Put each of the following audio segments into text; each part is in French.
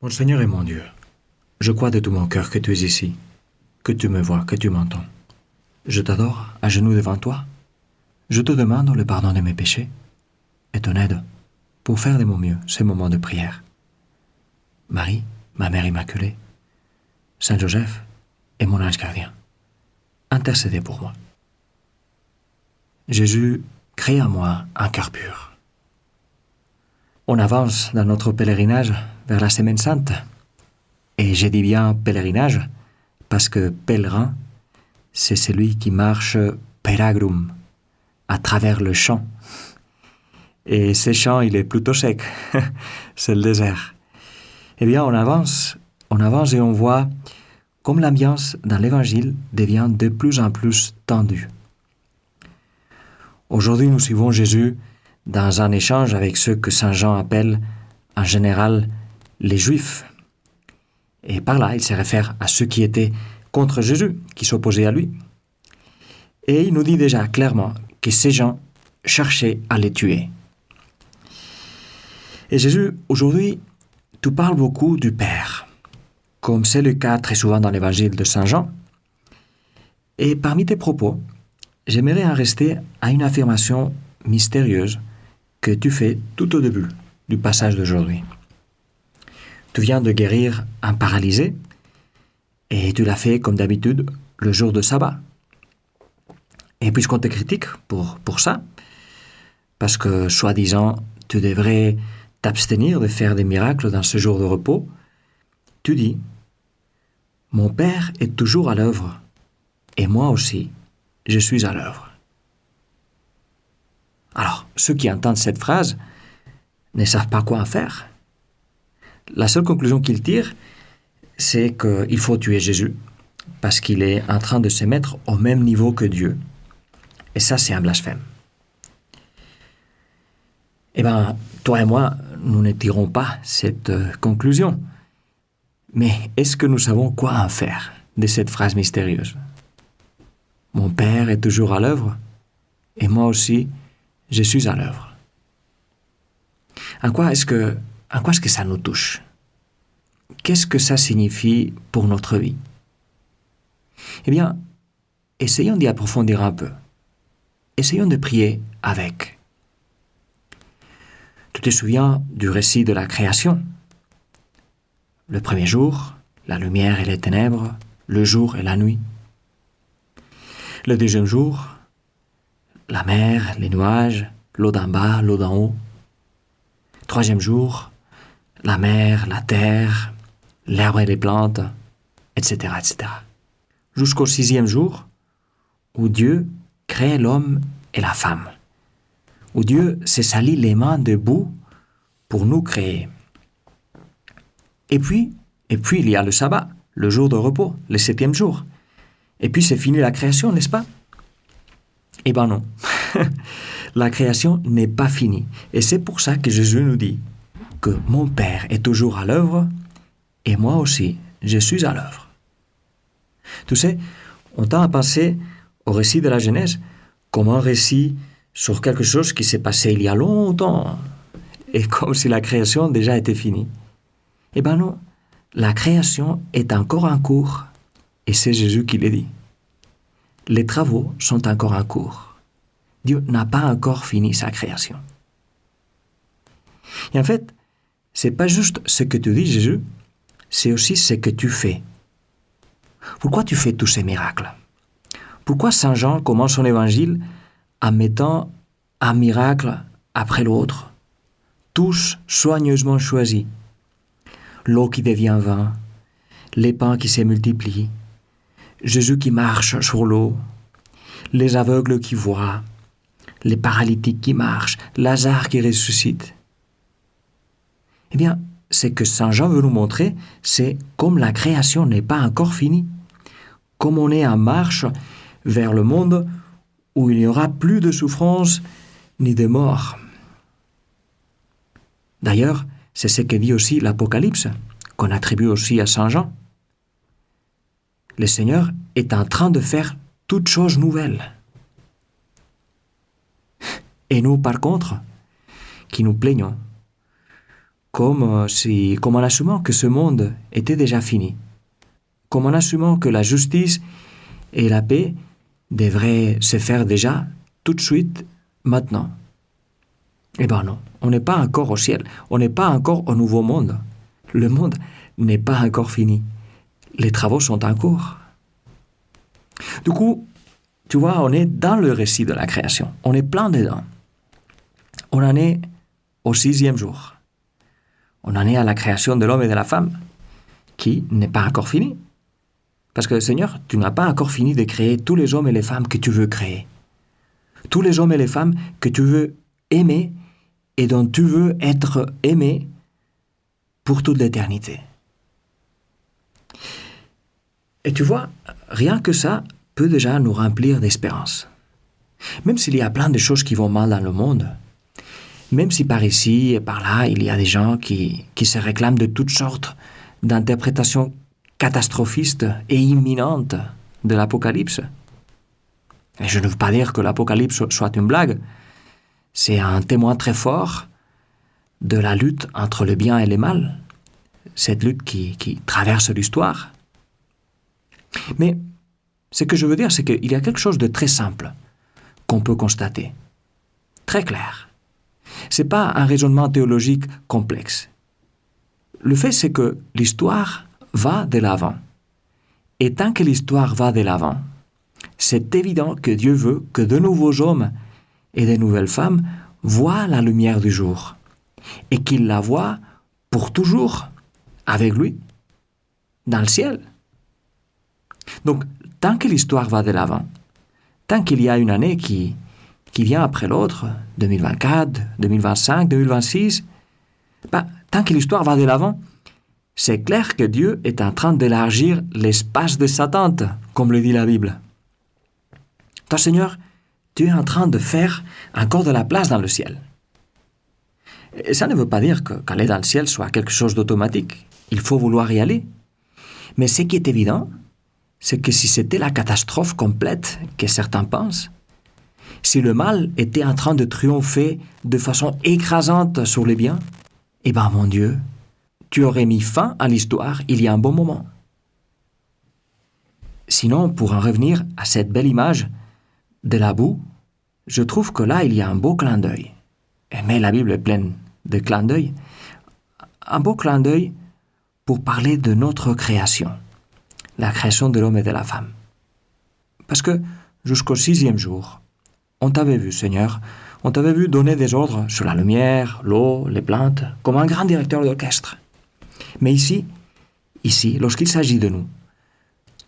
Mon Seigneur et mon Dieu, je crois de tout mon cœur que tu es ici, que tu me vois, que tu m'entends. Je t'adore à genoux devant toi. Je te demande le pardon de mes péchés et ton aide pour faire de mon mieux ces moments de prière. Marie, ma mère immaculée, Saint Joseph et mon ange gardien, intercédez pour moi. Jésus, crée en moi un cœur pur. On avance dans notre pèlerinage vers la Semaine Sainte. Et j'ai dit bien pèlerinage parce que pèlerin, c'est celui qui marche peragrum, à travers le champ. Et ce champ, il est plutôt sec, c'est le désert. Eh bien, on avance et on voit comme l'ambiance dans l'Évangile devient de plus en plus tendue. Aujourd'hui, nous suivons Jésus dans un échange avec ceux que Saint Jean appelle en général les Juifs. Et par là, il se réfère à ceux qui étaient contre Jésus, qui s'opposaient à lui. Et il nous dit déjà clairement que ces gens cherchaient à les tuer. Et Jésus, aujourd'hui, tu parles beaucoup du Père, comme c'est le cas très souvent dans l'Évangile de Saint Jean. Et parmi tes propos, j'aimerais en rester à une affirmation mystérieuse que tu fais tout au début du passage d'aujourd'hui. Tu viens de guérir un paralysé et tu l'as fait comme d'habitude le jour de sabbat. Et puisqu'on te critique pour ça, parce que soi-disant tu devrais t'abstenir de faire des miracles dans ce jour de repos, tu dis « Mon Père est toujours à l'œuvre et moi aussi, je suis à l'œuvre. » Alors, ceux qui entendent cette phrase ne savent pas quoi en faire. La seule conclusion qu'ils tirent, c'est qu'il faut tuer Jésus, parce qu'il est en train de se mettre au même niveau que Dieu. Et ça, c'est un blasphème. Eh bien, toi et moi, nous ne tirons pas cette conclusion. Mais est-ce que nous savons quoi en faire de cette phrase mystérieuse? Mon Père est toujours à l'œuvre, et moi aussi, je suis à l'œuvre. En quoi est-ce que ça nous touche? Qu'est-ce que ça signifie pour notre vie? Eh bien, essayons d'y approfondir un peu. Essayons de prier avec. Tu te souviens du récit de la création? Le premier jour, la lumière et les ténèbres, le jour et la nuit. Le deuxième jour, la mer, les nuages, l'eau d'en bas, l'eau d'en haut. Troisième jour, la mer, la terre, l'herbe et les plantes, etc., etc. Jusqu'au sixième jour, où Dieu crée l'homme et la femme, où Dieu se salit les mains de boue pour nous créer. Et puis il y a le sabbat, le jour de repos, le septième jour. Et puis c'est fini la création, n'est-ce pas? Eh bien non, la création n'est pas finie. Et c'est pour ça que Jésus nous dit que mon Père est toujours à l'œuvre et moi aussi, je suis à l'œuvre. Tu sais, on tend à penser au récit de la Genèse comme un récit sur quelque chose qui s'est passé il y a longtemps et comme si la création déjà était finie. Eh bien non, la création est encore en cours et c'est Jésus qui le dit. Les travaux sont encore en cours. Dieu n'a pas encore fini sa création. Et en fait, c'est pas juste ce que tu dis, Jésus, c'est aussi ce que tu fais. Pourquoi tu fais tous ces miracles? Pourquoi Saint Jean commence son évangile en mettant un miracle après l'autre, tous soigneusement choisis? L'eau qui devient vin, les pains qui se multiplient, Jésus qui marche sur l'eau, les aveugles qui voient, les paralytiques qui marchent, Lazare qui ressuscite. Eh bien, ce que Saint Jean veut nous montrer, c'est comme la création n'est pas encore finie, comme on est en marche vers le monde où il n'y aura plus de souffrance ni de mort. D'ailleurs, c'est ce que dit aussi l'Apocalypse, qu'on attribue aussi à Saint Jean. Le Seigneur est en train de faire toutes choses nouvelles. Et nous, par contre, qui nous plaignons, comme en assumant que ce monde était déjà fini, comme en assumant que la justice et la paix devraient se faire déjà tout de suite, maintenant. Eh bien non, on n'est pas encore au ciel, on n'est pas encore au nouveau monde. Le monde n'est pas encore fini. Les travaux sont en cours. Du coup, tu vois, on est dans le récit de la création. On est plein dedans. On en est au 6e jour. On en est à la création de l'homme et de la femme, qui n'est pas encore finie. Parce que Seigneur, tu n'as pas encore fini de créer tous les hommes et les femmes que tu veux créer. Tous les hommes et les femmes que tu veux aimer et dont tu veux être aimé pour toute l'éternité. Et tu vois, rien que ça peut déjà nous remplir d'espérance. Même s'il y a plein de choses qui vont mal dans le monde, même si par ici et par là, il y a des gens qui se réclament de toutes sortes d'interprétations catastrophistes et imminentes de l'Apocalypse. Et je ne veux pas dire que l'Apocalypse soit une blague. C'est un témoin très fort de la lutte entre le bien et le mal. Cette lutte qui traverse l'histoire. Mais ce que je veux dire, c'est qu'il y a quelque chose de très simple qu'on peut constater. Très clair. Ce n'est pas un raisonnement théologique complexe. Le fait, c'est que l'histoire va de l'avant. Et tant que l'histoire va de l'avant, c'est évident que Dieu veut que de nouveaux hommes et de nouvelles femmes voient la lumière du jour et qu'ils la voient pour toujours avec lui, dans le ciel. Donc, tant que l'histoire va de l'avant, tant qu'il y a une année qui vient après l'autre, 2024, 2025, 2026, tant que l'histoire va de l'avant, c'est clair que Dieu est en train d'élargir l'espace de sa tente, comme le dit la Bible. Toi, Seigneur, tu es en train de faire encore de la place dans le ciel. Et ça ne veut pas dire qu'aller dans le ciel soit quelque chose d'automatique. Il faut vouloir y aller. Mais ce qui est évident, c'est que si c'était la catastrophe complète que certains pensent, si le mal était en train de triompher de façon écrasante sur les biens, eh bien, mon Dieu, tu aurais mis fin à l'histoire il y a un bon moment. Sinon, pour en revenir à cette belle image de la boue, je trouve que là, il y a un beau clin d'œil. Mais la Bible est pleine de clins d'œil. Un beau clin d'œil pour parler de notre création, la création de l'homme et de la femme. Parce que jusqu'au 6e jour, on t'avait vu, Seigneur, on t'avait vu donner des ordres sur la lumière, l'eau, les plantes, comme un grand directeur d'orchestre. Mais ici, lorsqu'il s'agit de nous,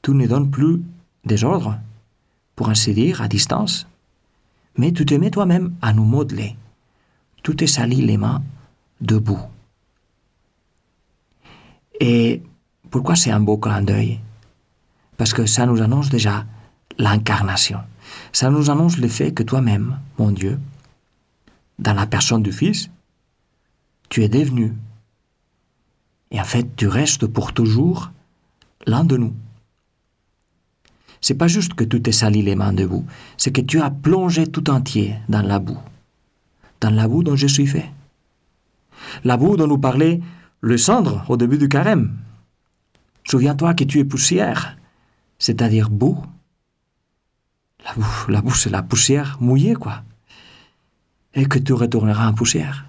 tu ne donnes plus des ordres, pour ainsi dire, à distance, mais tu te mets toi-même à nous modeler. Tu te salis les mains debout. Et pourquoi c'est un beau clin d'œil? Parce que ça nous annonce déjà l'incarnation. Ça nous annonce le fait que toi-même, mon Dieu, dans la personne du Fils, tu es devenu. Et en fait, tu restes pour toujours l'un de nous. C'est pas juste que tu t'es sali les mains debout, c'est que tu as plongé tout entier dans la boue dont je suis fait. La boue dont nous parlait le cendre au début du carême. Souviens-toi que tu es poussière, c'est-à-dire boue. La boue, c'est la poussière mouillée, quoi. Et que tu retourneras en poussière.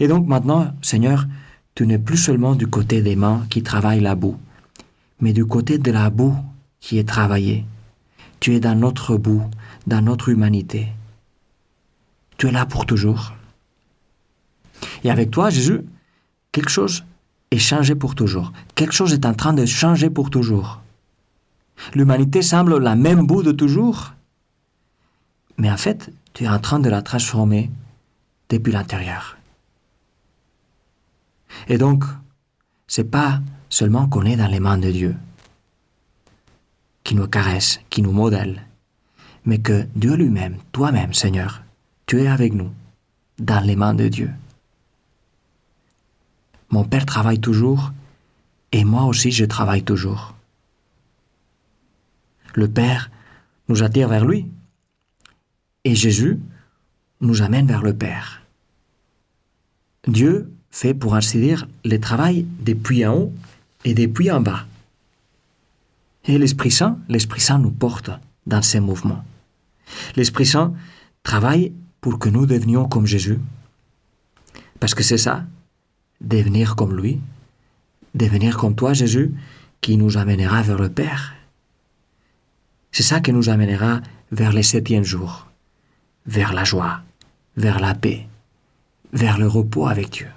Et donc maintenant, Seigneur, tu n'es plus seulement du côté des mains qui travaillent la boue, mais du côté de la boue qui est travaillée. Tu es dans notre boue, dans notre humanité. Tu es là pour toujours. Et avec toi, Jésus, quelque chose est changé pour toujours. Quelque chose est en train de changer pour toujours. L'humanité semble la même boue de toujours, mais en fait, tu es en train de la transformer depuis l'intérieur. Et donc, c'est pas seulement qu'on est dans les mains de Dieu, qui nous caresse, qui nous modèle, mais que Dieu lui-même, toi-même, Seigneur, tu es avec nous, dans les mains de Dieu. Mon Père travaille toujours, et moi aussi je travaille toujours. Le Père nous attire vers lui, et Jésus nous amène vers le Père. Dieu fait, pour ainsi dire, le travail depuis en haut et depuis en bas. Et l'Esprit Saint nous porte dans ces mouvements. L'Esprit Saint travaille pour que nous devenions comme Jésus. Parce que c'est ça, devenir comme lui, devenir comme toi, Jésus, qui nous amènera vers le Père. C'est ça qui nous amènera vers le 7e jour, vers la joie, vers la paix, vers le repos avec Dieu.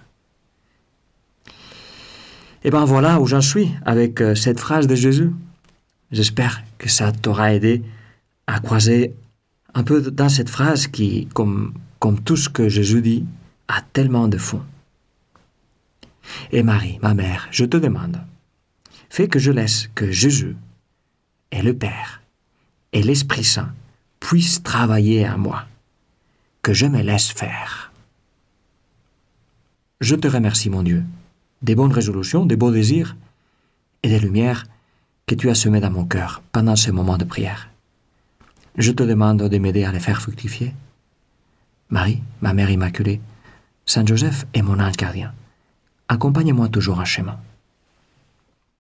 Et bien voilà où j'en suis avec cette phrase de Jésus. J'espère que ça t'aura aidé à croiser un peu dans cette phrase qui, comme tout ce que Jésus dit, a tellement de fond. Et Marie, ma mère, je te demande, fais que je laisse que Jésus et le Père et l'Esprit Saint puissent travailler à moi, que je me laisse faire. Je te remercie, mon Dieu, des bonnes résolutions, des beaux désirs et des lumières que tu as semées dans mon cœur pendant ce moment de prière. Je te demande de m'aider à les faire fructifier. Marie, ma mère immaculée, Saint Joseph est mon ange gardien. Accompagne-moi toujours en chemin.